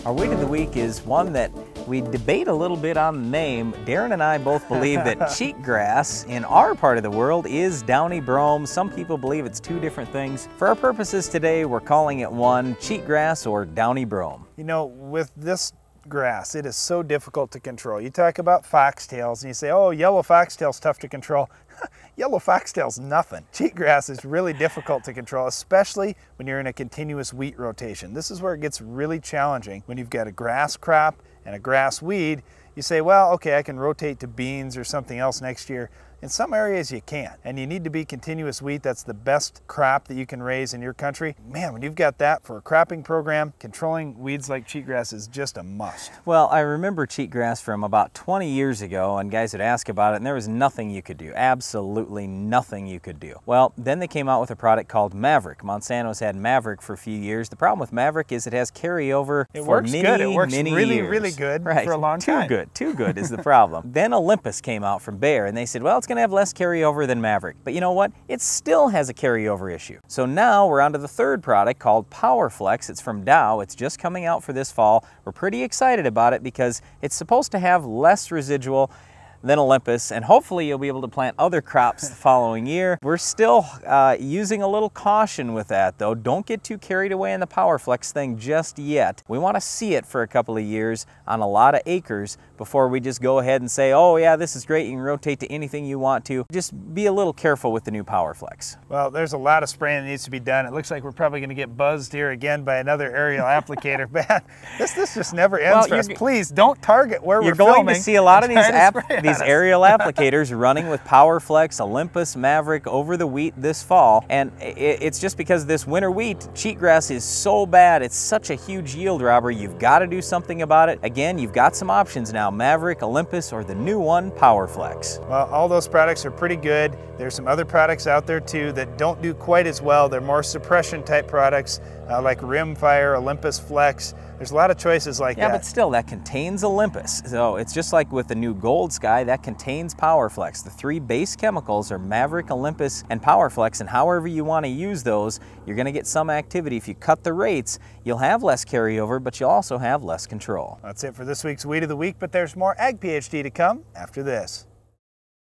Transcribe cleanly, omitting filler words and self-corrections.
Our weed of the week is one that we debate a little bit on the name. Darren and I both believe that cheatgrass in our part of the world is downy brome. Some people believe it's two different things. For our purposes today, we're calling it one, cheatgrass or downy brome. You know, with this grass, it is so difficult to control. You talk about foxtails and you say, oh, yellow foxtail's tough to control. Yellow foxtail's nothing. Cheatgrass is really difficult to control, especially when you're in a continuous wheat rotation. This is where it gets really challenging. When you've got a grass crop and a grass weed, you say, well, okay, I can rotate to beans or something else next year. In some areas you can't, and you need to be continuous wheat. That's the best crop that you can raise in your country. Man, when you've got that for a cropping program, controlling weeds like cheatgrass is just a must. Well, I remember cheatgrass from about 20 years ago, and guys would ask about it, and there was nothing you could do, absolutely nothing you could do. Well, then they came out with a product called Maverick. Monsanto's had Maverick for a few years. The problem with Maverick is it has carryover for many years. It works really good for a long time. Too good is the problem. Then Olympus came out from Bayer, and they said, well, it's going to have less carryover than Maverick. But you know what? It still has a carryover issue. So now we're on to the third product called PowerFlex. It's from Dow. It's just coming out for this fall. We're pretty excited about it because it's supposed to have less residual than Olympus, and hopefully you'll be able to plant other crops the following year. We're still using a little caution with that though. Don't get too carried away in the PowerFlex thing just yet. We want to see it for a couple of years on a lot of acres before we just go ahead and say, oh yeah, this is great, you can rotate to anything you want to. Just be a little careful with the new PowerFlex. Well, there's a lot of spraying that needs to be done. It looks like we're probably going to get buzzed here again by another aerial applicator. Man, this just never ends for us. Please don't target where we're filming. You're going to see a lot of these aerial applicators running with PowerFlex, Olympus, Maverick over the wheat this fall, and it's just because this winter wheat, cheatgrass is so bad, it's such a huge yield robber, you've got to do something about it. Again, you've got some options now, Maverick, Olympus, or the new one, PowerFlex. Well, all those products are pretty good. There's some other products out there too that don't do quite as well. They're more suppression type products like Rimfire, Olympus Flex. There's a lot of choices like that. Yeah, but still, that contains Olympus. So it's just like with the new Gold Sky, that contains PowerFlex. The three base chemicals are Maverick, Olympus, and PowerFlex, and however you want to use those, you're going to get some activity. If you cut the rates, you'll have less carryover, but you'll also have less control. That's it for this week's Weed of the Week, but there's more Ag PhD to come after this.